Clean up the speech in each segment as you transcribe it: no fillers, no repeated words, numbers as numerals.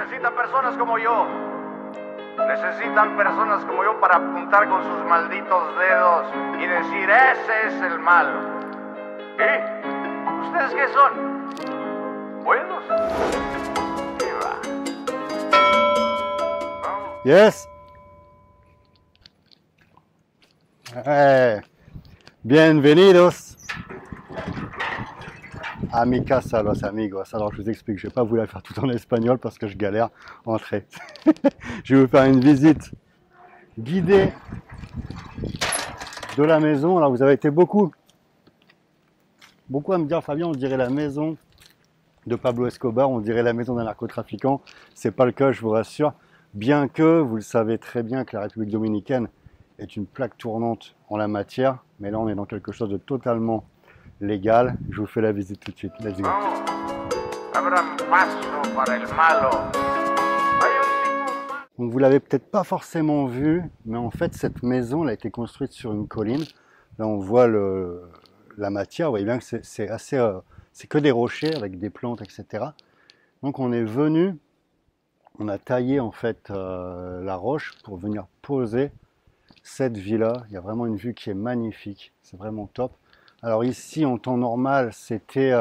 Necesitan personas como yo. Necesitan personas como yo para apuntar con sus malditos dedos y decir, ese es el malo. ¿Y ustedes qué son? ¿Buenos? ¿Qué va? ¿No? Yes. Bienvenidos a mi casa, los amigos. Alors je vous explique, je ne vais pas vous la faire tout en espagnol parce que je galère. Entrez. Je vais vous faire une visite guidée de la maison. Alors vous avez été beaucoup à me dire, Fabien, on dirait la maison de Pablo Escobar, on dirait la maison d'un narcotrafiquant. C'est pas le cas, je vous rassure. Bien que vous le savez très bien que la République dominicaine est une plaque tournante en la matière, mais là on est dans quelque chose de totalement légal. Je vous fais la visite tout de suite. Let's go. Abran paso para el malo. Donc vous l'avez peut-être pas forcément vu, mais en fait cette maison elle a été construite sur une colline. Là on voit la matière, vous voyez bien que c'est assez, c'est que des rochers avec des plantes, etc. Donc on est venu, on a taillé en fait la roche pour venir poser cette villa. Il y a vraiment une vue qui est magnifique, c'est vraiment top. Alors ici en temps normal c'était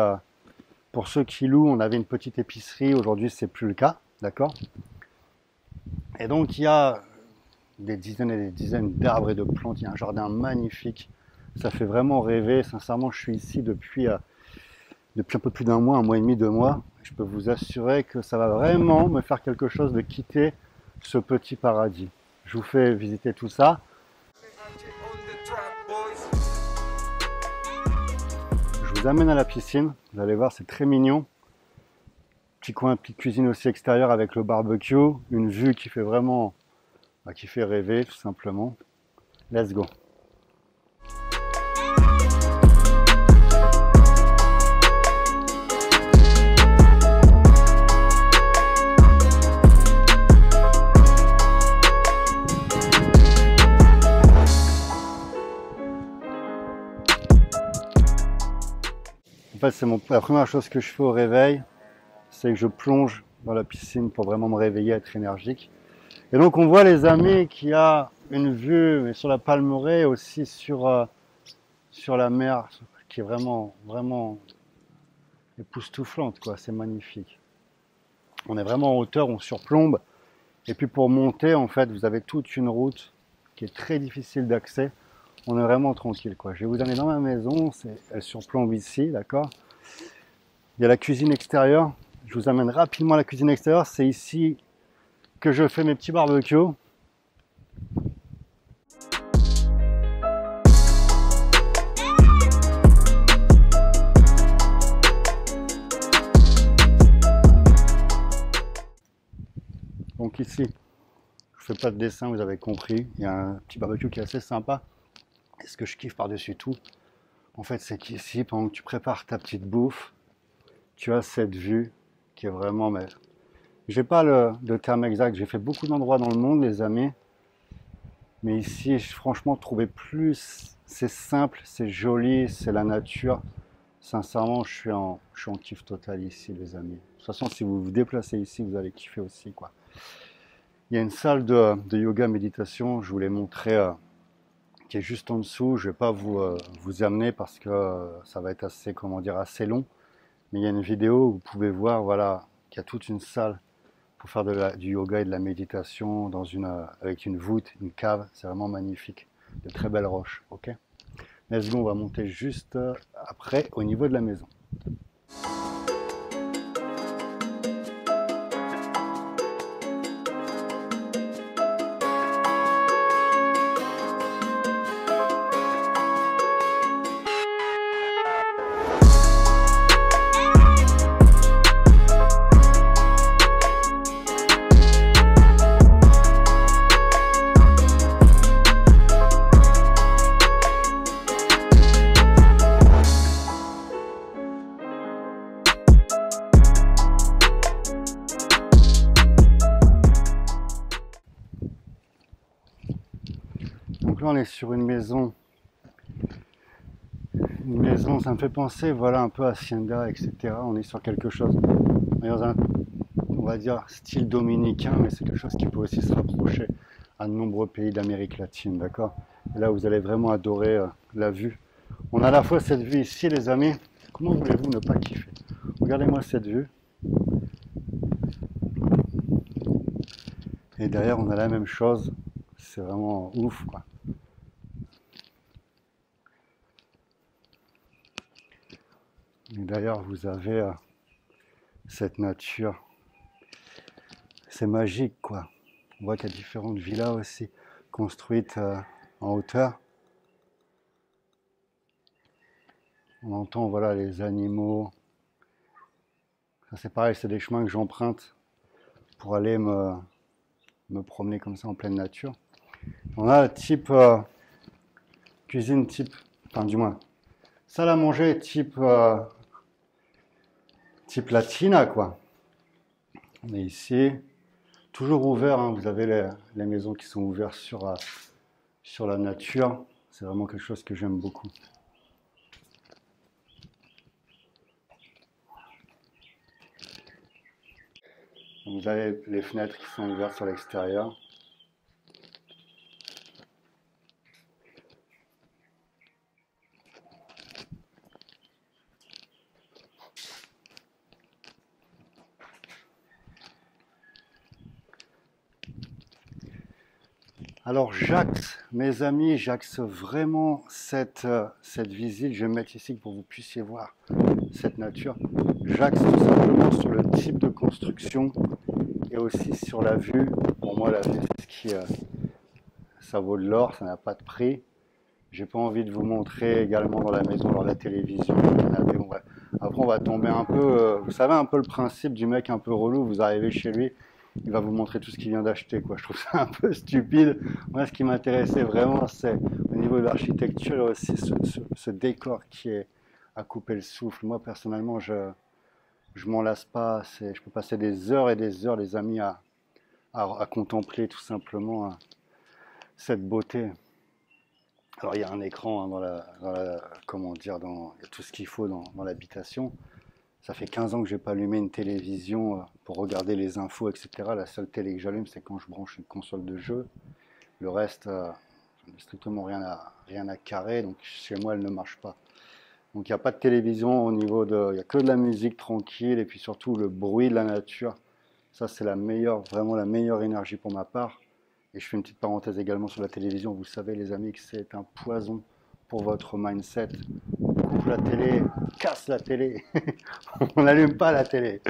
pour ceux qui louent, on avait une petite épicerie, aujourd'hui c'est plus le cas, d'accord? Et donc il y a des dizaines et des dizaines d'arbres et de plantes, il y a un jardin magnifique, ça fait vraiment rêver. Sincèrement je suis ici depuis un peu plus d'un mois et demi, 2 mois. Je peux vous assurer que ça va vraiment me faire quelque chose de quitter ce petit paradis. Je vous fais visiter tout ça. Je vous amène à la piscine, vous allez voir c'est très mignon. Petit coin, petite cuisine aussi extérieure avec le barbecue, une vue qui fait vraiment, qui fait rêver tout simplement. Let's go. En fait, c'est la première chose que je fais au réveil, c'est que je plonge dans la piscine pour vraiment me réveiller, être énergique. Et donc on voit les amis qu'il y a une vue mais sur la Palmeraie, aussi sur la mer, qui est vraiment époustouflante, quoi. C'est magnifique. On est vraiment en hauteur, on surplombe. Et puis pour monter, en fait, vous avez toute une route qui est très difficile d'accès. On est vraiment tranquille, quoi. Je vais vous amener dans ma maison, elle surplombe ici, d'accord. Il y a la cuisine extérieure. Je vous amène rapidement à la cuisine extérieure. C'est ici que je fais mes petits barbecues. Donc ici, je ne fais pas de dessin, vous avez compris. Il y a un petit barbecue qui est assez sympa. Et ce que je kiffe par-dessus tout, en fait, c'est qu'ici, pendant que tu prépares ta petite bouffe, tu as cette vue qui est vraiment... Mais j'ai pas le terme exact, j'ai fait beaucoup d'endroits dans le monde, les amis. Mais ici, franchement, trouver plus... C'est simple, c'est joli, c'est la nature. Sincèrement, je suis en kiff total ici, les amis. De toute façon, si vous vous déplacez ici, vous allez kiffer aussi, quoi. Il y a une salle de yoga méditation, je vous l'ai montré... qui est juste en dessous. Je ne vais pas vous y amener parce que ça va être assez, comment dire, assez long. Mais il y a une vidéo où vous pouvez voir, voilà, qu'il y a toute une salle pour faire du yoga et de la méditation avec une voûte, une cave. C'est vraiment magnifique. De très belles roches, ok? Let's go, on va monter juste après au niveau de la maison. Donc là on est sur une maison, ça me fait penser voilà un peu à Hacienda, etc. On est sur quelque chose, on va dire, style dominicain, mais c'est quelque chose qui peut aussi se rapprocher à de nombreux pays d'Amérique latine, d'accord? Et là, vous allez vraiment adorer la vue. On a à la fois cette vue ici, les amis. Comment voulez-vous ne pas kiffer? Regardez-moi cette vue. Et derrière, on a la même chose. C'est vraiment ouf, quoi. Et derrière, vous avez cette nature. C'est magique, quoi. On voit qu'il y a différentes villas aussi construites en hauteur. On entend, voilà, les animaux. Ça, c'est pareil, c'est des chemins que j'emprunte pour aller me promener comme ça en pleine nature. On a type cuisine type, enfin du moins, salle à manger type type latina, quoi. On est ici, toujours ouvert, hein. Vous avez les maisons qui sont ouvertes sur la nature. C'est vraiment quelque chose que j'aime beaucoup. Vous avez les fenêtres qui sont ouvertes sur l'extérieur. Alors j'axe, mes amis, j'axe vraiment cette visite. Je vais me mettre ici pour que vous puissiez voir cette nature. J'axe tout simplement sur le type de construction et aussi sur la vue. Pour moi, la vue, c'est ce qui, ça vaut de l'or, ça n'a pas de prix. J'ai pas envie de vous montrer également dans la maison, dans la télévision, le canapé. Après, on va tomber un peu, vous savez un peu le principe du mec un peu relou. Vous arrivez chez lui, il va vous montrer tout ce qu'il vient d'acheter, quoi. Je trouve ça un peu stupide. Moi, ce qui m'intéressait vraiment, c'est au niveau de l'architecture aussi ce décor qui est à couper le souffle. Moi, personnellement, je m'en lasse pas. Je peux passer des heures et des heures, les amis, à contempler tout simplement cette beauté. Alors, il y a un écran hein, comment dire, il y a tout ce qu'il faut dans l'habitation. Ça fait 15 ans que je n'ai pas allumé une télévision pour regarder les infos, etc. La seule télé que j'allume, c'est quand je branche une console de jeu. Le reste, je n'ai strictement rien à carrer, donc chez moi, elle ne marche pas. Donc il n'y a pas de télévision au niveau il n'y a que de la musique tranquille et puis surtout le bruit de la nature. Ça, c'est vraiment la meilleure énergie pour ma part. Et je fais une petite parenthèse également sur la télévision. Vous savez, les amis, que c'est un poison pour votre mindset. On coupe la télé, on casse la télé. On n'allume pas la télé.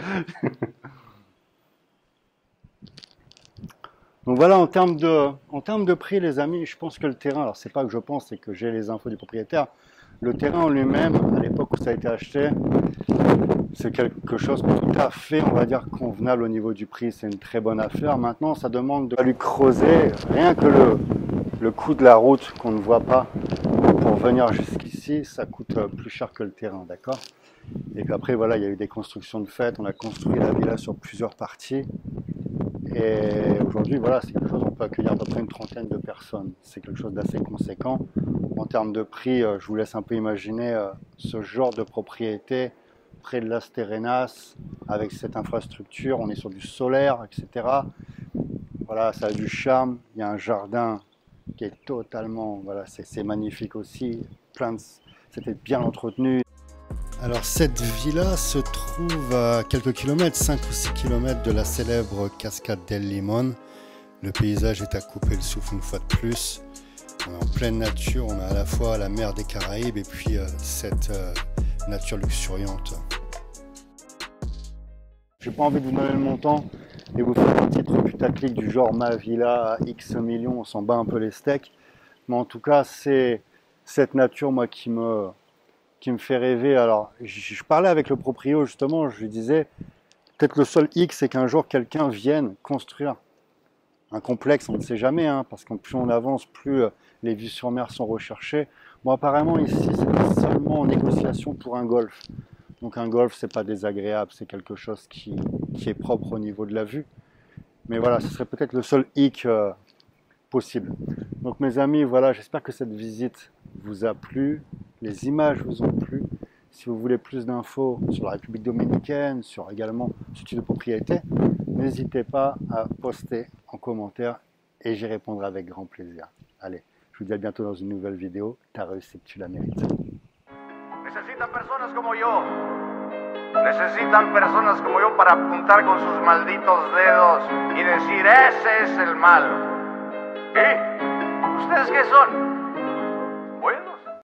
Donc voilà, en termes de prix, les amis, je pense que le terrain, alors c'est pas que je pense, c'est que j'ai les infos du propriétaire. Le terrain en lui-même, à l'époque où ça a été acheté, c'est quelque chose de tout à fait, on va dire, convenable au niveau du prix. C'est une très bonne affaire. Maintenant, ça demande de lui creuser rien que le coût de la route qu'on ne voit pas pour venir jusqu'ici, ça coûte plus cher que le terrain, d'accord? Et puis après, voilà, il y a eu des constructions de fait. On a construit la villa sur plusieurs parties. Et aujourd'hui, voilà, c'est quelque chose, on peut accueillir à peu près une trentaine de personnes. C'est quelque chose d'assez conséquent. En termes de prix, je vous laisse un peu imaginer ce genre de propriété près de Las Terrenas, avec cette infrastructure. On est sur du solaire, etc. Voilà, ça a du charme. Il y a un jardin qui est totalement, voilà, c'est magnifique aussi. C'était bien entretenu. Alors cette villa se trouve à quelques kilomètres, 5 ou 6 kilomètres de la célèbre cascade del Limón. Le paysage est à couper le souffle une fois de plus. On est en pleine nature, on a à la fois la mer des Caraïbes et puis cette nature luxuriante. J'ai pas envie de vous donner le montant et vous faire un titre putaclic du genre ma villa à X millions, on s'en bat un peu les steaks. Mais en tout cas, c'est cette nature moi qui me fait rêver. Alors, je parlais avec le proprio justement, je lui disais, peut-être le seul X, c'est qu'un jour quelqu'un vienne construire un complexe, on ne sait jamais, hein, parce que plus on avance, plus les vues sur mer sont recherchées. Bon, apparemment ici, c'est seulement en négociation pour un golf. Donc un golf, c'est pas désagréable, c'est quelque chose qui est propre au niveau de la vue. Mais voilà, ce serait peut-être le seul hic possible. Donc mes amis, voilà, j'espère que cette visite vous a plu, les images vous ont plu. Si vous voulez plus d'infos sur la République dominicaine, sur également ce type de propriété, n'hésitez pas à poster en commentaire et j'y répondrai avec grand plaisir. Allez, je vous dis à bientôt dans une nouvelle vidéo. Ta réussite, tu la mérites. Necesitan personas como yo. Necesitan personas como yo para apuntar con sus malditos dedos y decir, ese es el mal. ¿Y ustedes qué son?